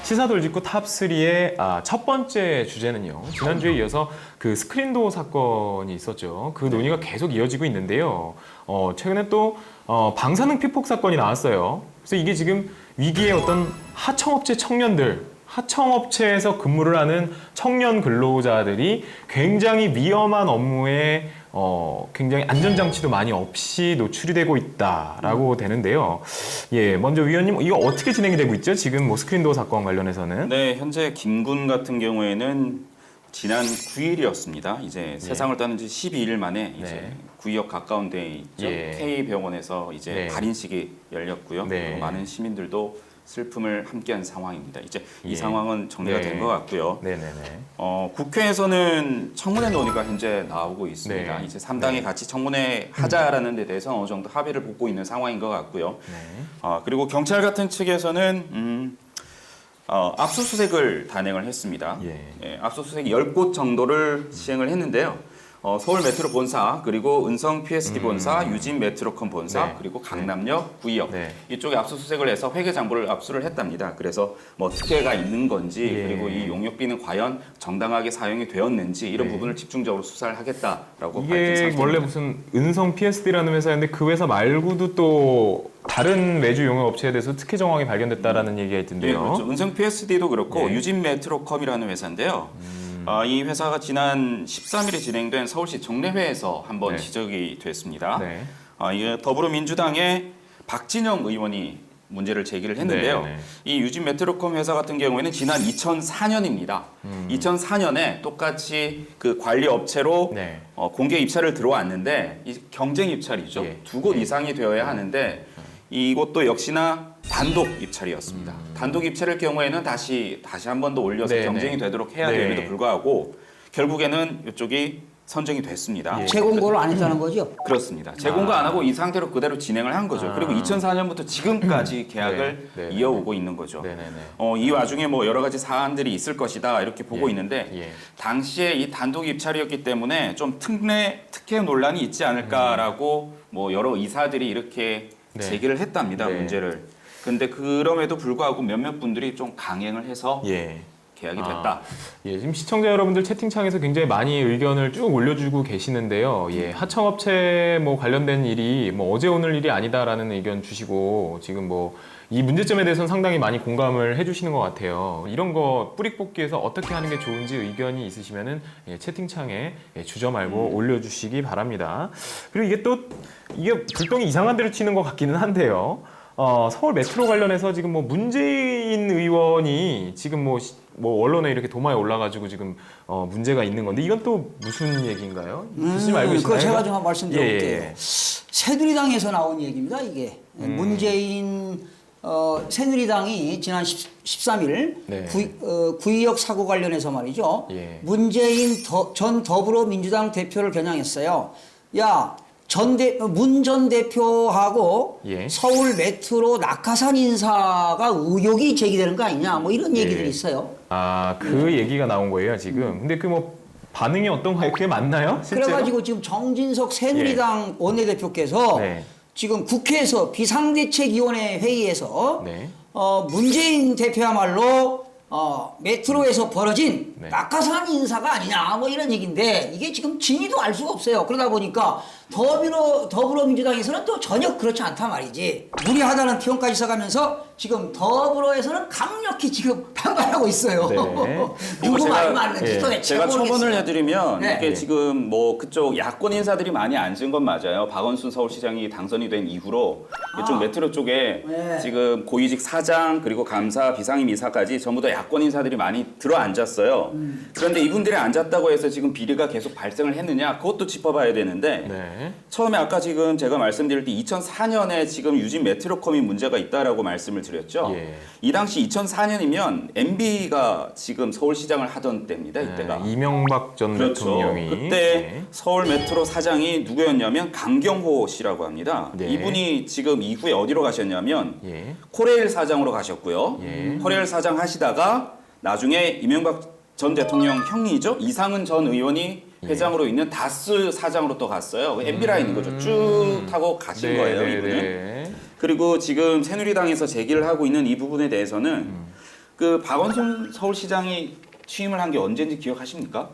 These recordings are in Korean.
시사돌직구 탑3의 첫 번째 주제는요. 지난주에 이어서 그 스크린도어 사건이 있었죠. 그 논의가 계속 이어지고 있는데요. 최근에 또 방사능 피폭 사건이 나왔어요. 그래서 이게 지금 위기의 어떤 하청업체 청년들, 하청업체에서 근무를 하는 청년 근로자들이 굉장히 위험한 업무에 굉장히 안전장치도 많이 없이 노출이 되고 있다라고 되는데요. 예, 먼저 위원님, 이거 어떻게 진행이 되고 있죠? 지금 뭐 스크린도어 사건 관련해서는? 네, 현재 김군 같은 경우에는 지난 9일이었습니다. 이제 세상을 떠난 지 12일 만에 이제 구의역 가까운 데에 있죠. K병원에서 이제 발인식이 열렸고요. 많은 시민들도 슬픔을 함께한 상황입니다. 이제 이 상황은 정리가 된 것 같고요. 국회에서는 청문회 논의가 현재 나오고 있습니다. 이제 3당이 같이 청문회 하자라는 데 대해서 어느 정도 합의를 보고 있는 상황인 것 같고요. 그리고 경찰 같은 측에서는 압수수색을 단행을 했습니다. 압수수색 10곳 정도를 시행을 했는데요. 서울 메트로 본사, 그리고 은성 PSD 본사, 유진 메트로컴 본사, 그리고 강남역, 구의역 이쪽에 압수수색을 해서 회계장부를 압수를 했답니다. 그래서 뭐 특혜가 있는 건지 그리고 이 용역비는 과연 정당하게 사용이 되었는지 이런 부분을 집중적으로 수사를 하겠다라고 밝힌 이게 상태입니다. 원래 무슨 은성 PSD라는 회사인데 그 회사 말고도 또 다른 외주 용역 업체에 대해서 특혜 정황이 발견됐다라는 얘기가 있던데요. 그렇죠. 은성 PSD도 그렇고 유진 메트로컴이라는 회사인데요. 이 회사가 지난 13일에 진행된 서울시 정례회에서 한번 지적이 됐습니다. 이게 더불어민주당의 박진영 의원이 문제를 제기를 했는데요. 이 유진 메트로컴 회사 같은 경우에는 지난 2004년입니다. 2004년에 똑같이 그 관리 업체로 공개 입찰을 들어왔는데 이 경쟁 입찰이죠. 두 곳 이상이 되어야 하는데 이것도 역시나 단독 입찰이었습니다. 단독 입찰일 경우에는 다시 한 번 더 올려서 경쟁이 되도록 해야 됨에도 불구하고 결국에는 이쪽이 선정이 됐습니다. 재공고를 안 했다는 거죠? 그렇습니다. 재공고 안 하고 이 상태로 그대로 진행을 한 거죠. 그리고 2004년부터 지금까지 계약을 이어오고 있는 거죠. 이 와중에 뭐 여러 가지 사안들이 있을 것이다 이렇게 보고 있는데 당시에 이 단독 입찰이었기 때문에 좀 특혜 논란이 있지 않을까라고 뭐 여러 이사들이 이렇게 제기를 했답니다. 문제를. 근데 그럼에도 불구하고 몇몇 분들이 좀 강행을 해서 계약이 됐다. 지금 시청자 여러분들 채팅창에서 굉장히 많이 의견을 쭉 올려주고 계시는데요. 하청업체 뭐 관련된 일이 뭐 어제 오늘 일이 아니다라는 의견 주시고 지금 뭐 이 문제점에 대해서는 상당히 많이 공감을 해주시는 것 같아요. 이런 거 뿌리 뽑기에서 어떻게 하는 게 좋은지 의견이 있으시면은 채팅창에 주저 말고 올려주시기 바랍니다. 그리고 이게 불똥이 이상한 데로 튀는 것 같기는 한데요. 서울 메트로 관련해서 지금 뭐 문재인 의원이 지금 뭐 언론에 이렇게 도마에 올라가지고 지금 문제가 있는 건데 이건 또 무슨 얘기인가요? 교수님 알고 계시나요? 그거 제가 좀 말씀드릴게요. 새누리당에서 나온 얘기입니다. 이게 문재인 새누리당이 지난 13일 구의역 사고 관련해서 말이죠. 문재인 전 더불어민주당 대표를 겨냥했어요. 문 전 대표하고 서울 메트로 낙하산 인사가 의혹이 제기되는 거 아니냐 뭐 이런 얘기들이 있어요. 그 얘기가 나온 거예요 지금. 근데 그 뭐 반응이 어떤가요? 그게 맞나요? 실제로? 그래가지고 지금 정진석 새누리당 원내대표께서 지금 국회에서 비상대책위원회 회의에서 문재인 대표야말로 메트로에서 벌어진 낙하산 인사가 아니냐 뭐 이런 얘기인데 이게 지금 진위도 알 수가 없어요. 그러다 보니까 더불어민주당에서는 또 전혀 그렇지 않단 말이지. 무리하다는 표현까지 써가면서 지금 더불어에서는 강력히 지금 반발하고 있어요. 누구 말이 맞는지 도대체 제가 모르겠어요. 초본을 해드리면 이게 지금 뭐 그쪽 야권 인사들이 많이 앉은 건 맞아요. 박원순 서울시장이 당선이 된 이후로 이쪽 메트로 쪽에 지금 고위직 사장 그리고 감사 비상임 이사까지 전부 다 야권 인사들이 많이 들어 앉았어요. 그런데 이분들이 앉았다고 해서 지금 비리가 계속 발생을 했느냐 그것도 짚어봐야 되는데 처음에 아까 지금 제가 말씀드릴 때 2004년에 지금 유진 메트로컴이 문제가 있다라고 말씀을 드렸죠. 이 당시 2004년이면 MB가 지금 서울시장을 하던 때입니다. 이때가. 이명박 전 대통령이. 그때 서울 메트로 사장이 누구였냐면 강경호 씨라고 합니다. 이분이 지금 이후에 어디로 가셨냐면 코레일 사장으로 가셨고요. 코레일 사장 하시다가 나중에 이명박 전 대통령 형이죠. 이상은 전 의원이 회장으로 있는 다스 사장으로 또 갔어요. MB 라인인 거죠. 쭉 타고 가신 거예요, 이분은. 그리고 지금 새누리당에서 제기를 하고 있는 이 부분에 대해서는 그 박원순 서울시장이 취임을 한 게 언제인지 기억하십니까?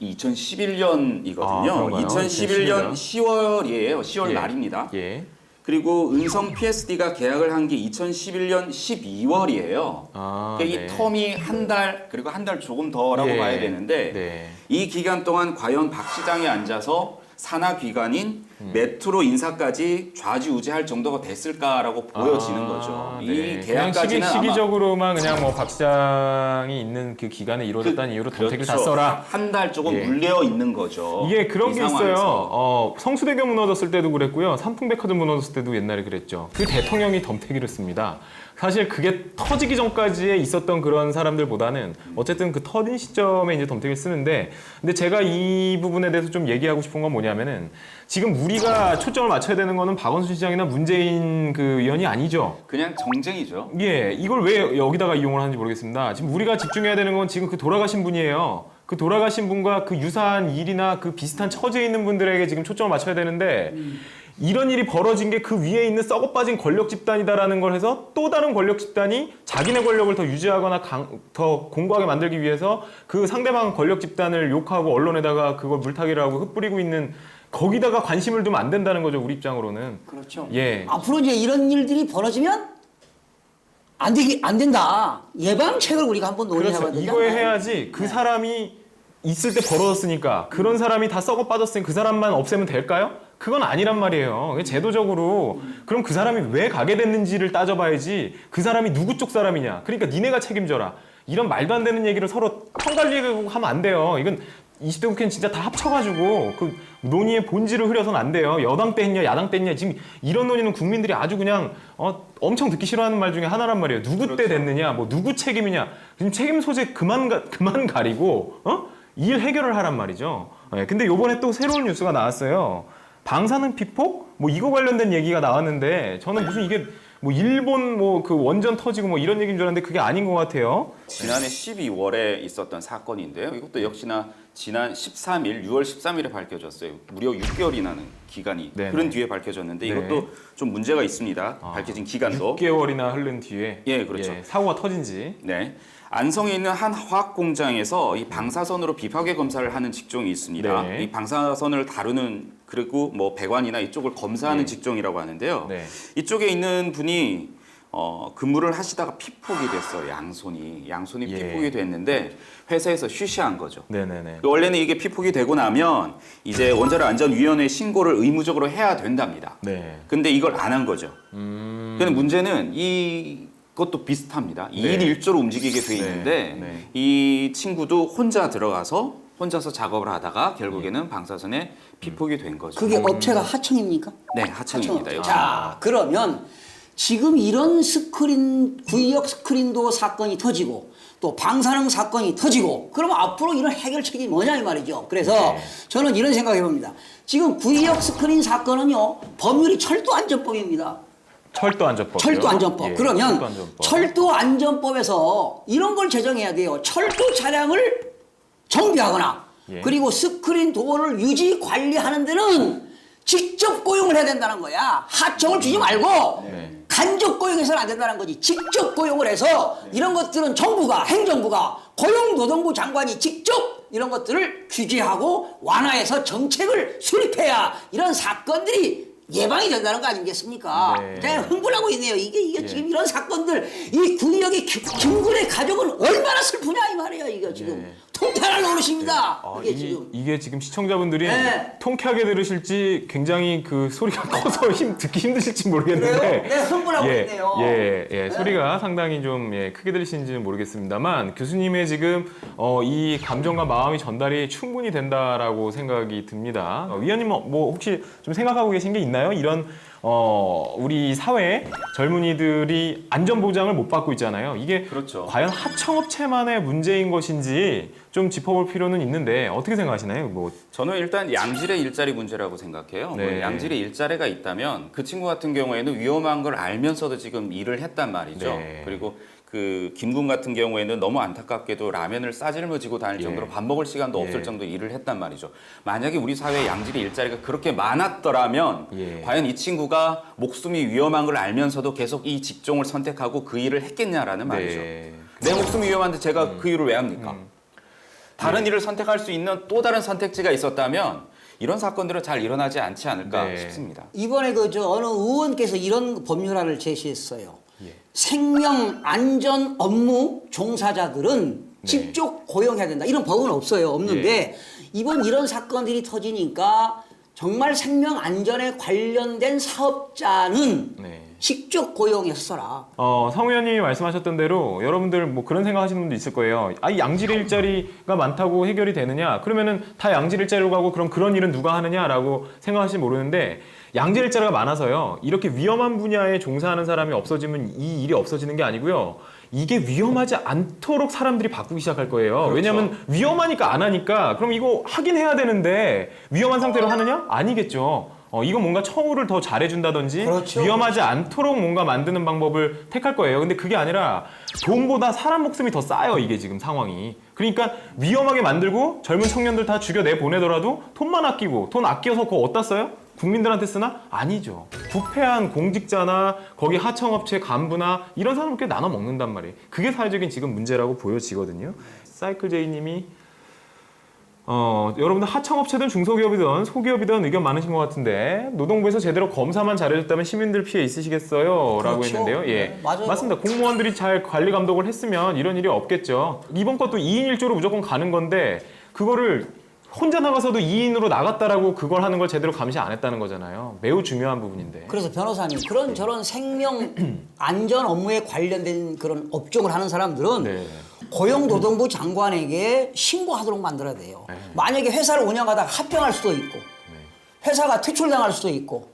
2011년이거든요. 2011년 10월이에요. 10월 예. 말입니다. 예. 그리고 은성 PSD가 계약을 한 게 2011년 12월이에요. 아, 그러니까 네. 이 텀이 한 달, 그리고 한 달 조금 더라고 예. 봐야 되는데 네. 이 기간 동안 과연 박 시장이 앉아서 산하기관인 메트로 인사까지 좌지우지할 정도가 됐을까라고 보여지는 거죠. 이 네. 계약까지는 그냥 시기적으로만 그냥 뭐 박 시장이 있는 그 기간에 이루어졌다는 이유로 정책을 다 써라. 한 달 조금 예. 물려 있는 거죠. 이게 그런 이 게 상황에서. 있어요. 성수대교 무너졌을 때도 그랬고요. 삼풍백화점 무너졌을 때도 옛날에 그랬죠. 그 대통령이 덤태기를 씁니다. 사실 그게 터지기 전까지에 있었던 그런 사람들보다는 어쨌든 그 터진 시점에 이제 덤태기를 쓰는데, 근데 제가 이 부분에 대해서 좀 얘기하고 싶은 건 뭐냐면은 지금 우리가 초점을 맞춰야 되는 거는 박원순 시장이나 문재인 그 의원이 아니죠. 그냥 정쟁이죠. 예, 이걸 왜 여기다가 이용을 하는지 모르겠습니다. 지금 우리가 집중해야 되는 건 지금 그 돌아가신 분이에요. 그 돌아가신 분과 그 유사한 일이나 그 비슷한 처지에 있는 분들에게 지금 초점을 맞춰야 되는데 이런 일이 벌어진 게 그 위에 있는 썩어빠진 권력 집단이다라는 걸 해서 또 다른 권력 집단이 자기네 권력을 더 유지하거나 더 공고하게 만들기 위해서 그 상대방 권력 집단을 욕하고 언론에다가 그걸 물타기를 하고 흩뿌리고 있는, 거기다가 관심을 두면 안 된다는 거죠, 우리 입장으로는. 그렇죠. 예. 앞으로 이제 이런 일들이 벌어지면 안 된다. 예방책을 우리가 한번 논의해봐야 그렇죠. 되지 이거에 않나요? 해야지 그 사람이 있을 때 벌어졌으니까 그런 사람이 다 썩어 빠졌으니 그 사람만 없애면 될까요? 그건 아니란 말이에요. 제도적으로 그럼 그 사람이 왜 가게 됐는지를 따져봐야지 그 사람이 누구 쪽 사람이냐. 그러니까 니네가 책임져라. 이런 말도 안 되는 얘기를 서로 턴갈리고 하면 안 돼요. 이건 20대 국회는 진짜 다 합쳐가지고 그 논의의 본질을 흐려서는 안 돼요. 여당 때 했냐 야당 때 했냐. 지금 이런 논의는 국민들이 아주 그냥 엄청 듣기 싫어하는 말 중에 하나란 말이에요. 누구 때 됐느냐, 뭐 누구 책임이냐. 지금 책임 소재 그만 가리고 일 해결을 하란 말이죠. 네, 근데 요번에 또 새로운 뉴스가 나왔어요. 방사능 피폭? 뭐 이거 관련된 얘기가 나왔는데 저는 무슨 이게 뭐 일본 뭐 그 원전 터지고 뭐 이런 얘기인 줄 알았는데 그게 아닌 것 같아요. 지난해 12월에 있었던 사건인데요. 이것도 역시나 지난 13일, 6월 13일에 밝혀졌어요. 무려 6개월이나는 기간이 네네. 흐른 뒤에 밝혀졌는데 네. 이것도 좀 문제가 있습니다. 밝혀진 기간도. 6개월이나 흐른 뒤에 예, 그렇죠. 사고가 터진 지. 네. 안성에 있는 한 화학 공장에서 이 방사선으로 비파괴 검사를 하는 직종이 있습니다. 네. 이 방사선을 다루는, 그리고 뭐 배관이나 이쪽을 검사하는 네. 직종이라고 하는데요. 네. 이쪽에 있는 분이 근무를 하시다가 피폭이 됐어요. 양손이 예. 피폭이 됐는데 회사에서 쉬쉬한 거죠. 네네네. 원래는 이게 피폭이 되고 나면 이제 원자력 안전위원회에 신고를 의무적으로 해야 된답니다. 네. 근데 이걸 안 한 거죠. 근데 문제는 이것도 비슷합니다. 네. 2일 1조로 움직이게 돼 있는데 네. 이 친구도 혼자서 작업을 하다가 결국에는 방사선에 피폭이 된 거죠. 그게 업체가 하청입니까? 네, 하청입니다. 역시. 자, 그러면 지금 이런 구의역 스크린도 사건이 터지고 또 방사능 사건이 터지고 그러면 앞으로 이런 해결책이 뭐냐 이 말이죠. 그래서 네. 저는 이런 생각해 봅니다. 지금 구의역 스크린 사건은요, 법률이 철도안전법입니다. 철도안전법. 철도안전법. 예, 그러면 철도안전법. 철도안전법에서 이런 걸 제정해야 돼요. 철도 차량을 정비하거나 예. 그리고 스크린 도어를 유지 관리하는 데는 직접 고용을 해야 된다는 거야. 하청을 주지 말고 네. 간접 고용해서는 안 된다는 거지. 직접 고용을 해서 이런 것들은 정부가, 행정부가, 고용노동부 장관이 직접 이런 것들을 규제하고 완화해서 정책을 수립해야 이런 사건들이 예방이 된다는 거 아니겠습니까? 네. 제가 흥분하고 있네요. 이게 지금 이런 사건들, 이 군역의 김군의 가족은 얼마나 슬프냐 이 말이에요. 이거 지금 통탄할 노릇입니다. 이게 지금 시청자분들이 네. 통쾌하게 들으실지 굉장히 그 소리가 커서 듣기 힘드실지 모르겠는데. 그래요? 네, 흥분하고 있네요. 예, 소리가 상당히 좀 크게 들리시는지는 모르겠습니다만 교수님의 지금 이 감정과 마음이 전달이 충분히 된다라고 생각이 듭니다. 위원님 뭐 혹시 좀 생각하고 계신 게 있나요? 이런 우리 사회 젊은이들이 안전보장을 못 받고 있잖아요. 이게 그렇죠. 과연 하청업체만의 문제인 것인지 좀 짚어볼 필요는 있는데 어떻게 생각하시나요? 뭐 저는 일단 양질의 일자리 문제라고 생각해요. 네. 뭐 양질의 일자리가 있다면 그 친구 같은 경우에는 위험한 걸 알면서도 지금 일을 했단 말이죠. 네. 그리고 그 김군 같은 경우에는 너무 안타깝게도 라면을 싸질머지고 다닐 예. 정도로 밥 먹을 시간도 예. 없을 정도 일을 했단 말이죠. 만약에 우리 사회에 양질의 일자리가 그렇게 많았더라면 예. 과연 이 친구가 목숨이 위험한 걸 알면서도 계속 이 직종을 선택하고 그 일을 했겠냐라는 말이죠. 네. 내 목숨이 위험한데 제가 그 일을 왜 합니까? 다른 일을 선택할 수 있는 또 다른 선택지가 있었다면 이런 사건들은 잘 일어나지 않지 않을까 싶습니다. 이번에 어느 의원께서 이런 법률안을 제시했어요. 생명 안전 업무 종사자들은 직접 고용해야 된다. 이런 법은 없는데 이번 이런 사건들이 터지니까 정말 생명 안전에 관련된 사업자는 직접 고용해서 써라. 성 의원님이 말씀하셨던 대로 여러분들 뭐 그런 생각하시는 분도 있을 거예요. 아, 양질 일자리가 많다고 해결이 되느냐? 그러면은 다 양질 일자리로 가고 그럼 그런 일은 누가 하느냐라고 생각하실지 모르는데 양질 일자리가 많아서요. 이렇게 위험한 분야에 종사하는 사람이 없어지면 이 일이 없어지는 게 아니고요. 이게 위험하지 않도록 사람들이 바꾸기 시작할 거예요. 그렇죠. 왜냐하면 위험하니까 안 하니까 그럼 이거 하긴 해야 되는데 위험한 상태로 하느냐? 아니겠죠. 이건 뭔가 처우를 더 잘해준다든지 그렇죠. 위험하지 않도록 뭔가 만드는 방법을 택할 거예요. 근데 그게 아니라 돈보다 사람 목숨이 더 싸요. 이게 지금 상황이. 그러니까 위험하게 만들고 젊은 청년들 다 죽여내 보내더라도 돈만 아끼고 돈 아껴서 그거 어디다 써요? 국민들한테 쓰나? 아니죠. 부패한 공직자나 거기 하청업체 간부나 이런 사람들께 나눠 먹는단 말이에요. 그게 사회적인 지금 문제라고 보여지거든요. 사이클제이님이 여러분들 하청업체든 중소기업이든 소기업이든 의견 많으신 것 같은데 노동부에서 제대로 검사만 잘해줬다면 시민들 피해 있으시겠어요? 라고 그렇죠. 했는데요. 예, 네, 맞아요. 맞습니다. 공무원들이 잘 관리 감독을 했으면 이런 일이 없겠죠. 이번 것도 2인 1조로 무조건 가는 건데 그거를 혼자 나가서도 2인으로 나갔다라고 그걸 하는 걸 제대로 감시 안 했다는 거잖아요. 매우 중요한 부분인데. 그래서 변호사님 그런 저런 생명 안전 업무에 관련된 그런 업종을 하는 사람들은 고용노동부 장관에게 신고하도록 만들어야 돼요. 만약에 회사를 운영하다가 합병할 수도 있고 회사가 퇴출당할 수도 있고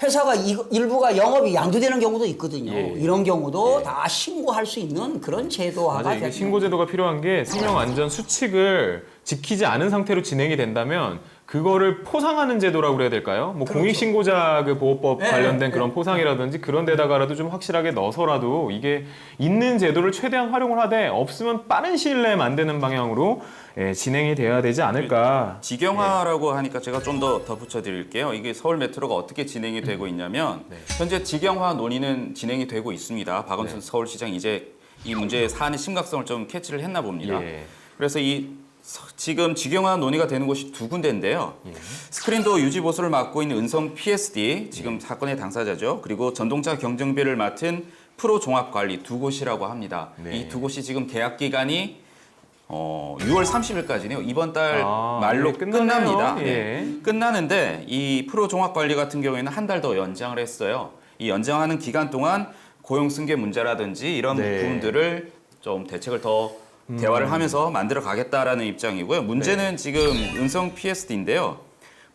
회사가 일부가 영업이 양도되는 경우도 있거든요. 이런 경우도 다 신고할 수 있는 그런 제도화가 맞아요. 이게 신고 제도가 필요한 게 생명 안전 수칙을 지키지 않은 상태로 진행이 된다면 그거를 포상하는 제도라고 그래야 될까요? 뭐 그렇죠. 공익신고자 그 보호법 관련된 그런 포상이라든지 그런 데다가라도 좀 확실하게 넣어서라도 이게 있는 제도를 최대한 활용을 하되 없으면 빠른 시일 내에 만드는 방향으로 진행이 돼야 되지 않을까. 직영화라고 하니까 제가 좀 더 덧붙여 드릴게요. 이게 서울 메트로가 어떻게 진행이 되고 있냐면 현재 직영화 논의는 진행이 되고 있습니다. 박원순 서울시장 이제 이 문제의 사안의 심각성을 좀 캐치를 했나 봅니다. 그래서 지금 직영화 논의가 되는 곳이 두 군데인데요. 스크린도어 유지 보수를 맡고 있는 은성 PSD, 지금 사건의 당사자죠. 그리고 전동차 경정비를 맡은 프로 종합관리 두 곳이라고 합니다. 이 두 곳이 지금 계약 기간이 6월 30일까지네요. 이번 달 말로 끝납니다. 끝나는데 이 프로 종합관리 같은 경우에는 한 달 더 연장을 했어요. 이 연장하는 기간 동안 고용 승계 문제라든지 이런 부분들을 좀 대책을 더 대화를 하면서 만들어 가겠다라는 입장이고요. 문제는 지금 은성 PSD인데요.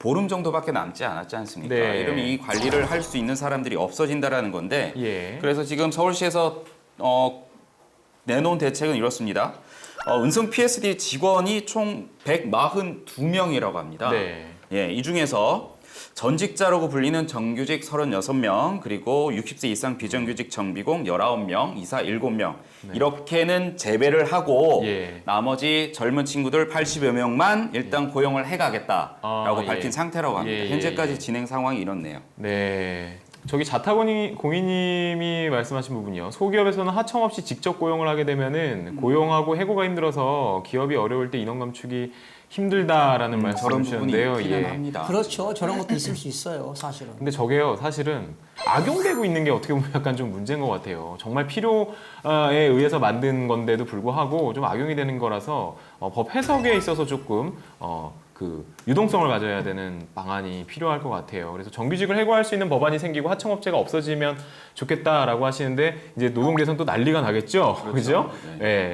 보름 정도밖에 남지 않았지 않습니까? 이러면 이 관리를 할 수 있는 사람들이 없어진다라는 건데 그래서 지금 서울시에서 내놓은 대책은 이렇습니다. 은성 PSD 직원이 총 142명이라고 합니다. 이 중에서 전직자라고 불리는 정규직 36명, 그리고 60세 이상 비정규직 정비공 19명, 이사 7명 이렇게는 제외를 하고 나머지 젊은 친구들 80여 명만 일단 고용을 해가겠다라고 밝힌 상태라고 합니다. 현재까지 진행 상황이 이렇네요. 저기 자타공인님이 말씀하신 부분이요. 소기업에서는 하청 없이 직접 고용을 하게 되면은 고용하고 해고가 힘들어서 기업이 어려울 때 인원 감축이 힘들다라는 말씀을 주셨는데요. 필요합니다. 그렇죠. 저런 것도 있을 수 있어요, 사실은. 근데 저게요, 사실은 악용되고 있는 게 어떻게 보면 약간 좀 문제인 것 같아요. 정말 필요에 의해서 만든 건데도 불구하고 좀 악용이 되는 거라서 법 해석에 있어서 조금 그 유동성을 가져야 되는 방안이 필요할 것 같아요. 그래서 정규직을 해고할 수 있는 법안이 생기고 하청업체가 없어지면 좋겠다라고 하시는데 이제 노동계에서는 또 난리가 나겠죠. 그렇죠?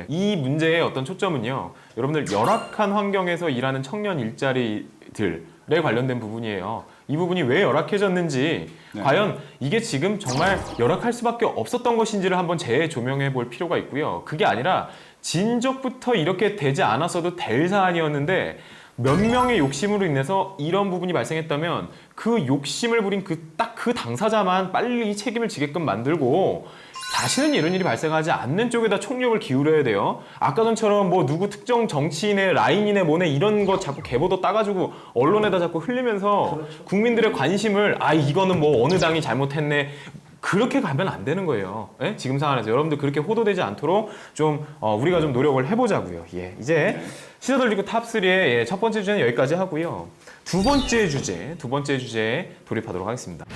이 문제의 어떤 초점은요. 여러분들 열악한 환경에서 일하는 청년 일자리들에 관련된 부분이에요. 이 부분이 왜 열악해졌는지 과연 이게 지금 정말 열악할 수밖에 없었던 것인지를 한번 재조명해 볼 필요가 있고요. 그게 아니라 진작부터 이렇게 되지 않았어도 될 사안이었는데 몇 명의 욕심으로 인해서 이런 부분이 발생했다면 그 욕심을 부린 딱 그 당사자만 빨리 이 책임을 지게끔 만들고 다시는 이런 일이 발생하지 않는 쪽에다 총력을 기울여야 돼요. 아까 전처럼 뭐 누구 특정 정치인의 라인이네 뭐네 이런 거 자꾸 계보도 따가지고 언론에다 자꾸 흘리면서 국민들의 관심을 이거는 뭐 어느 당이 잘못했네 그렇게 가면 안 되는 거예요. 예? 지금 상황에서 여러분들 그렇게 호도되지 않도록 좀 우리가 좀 노력을 해보자고요. 예, 이제 시사 돌리고 탑3의 첫 번째 주제는 여기까지 하고요. 두 번째 주제 돌입하도록 하겠습니다.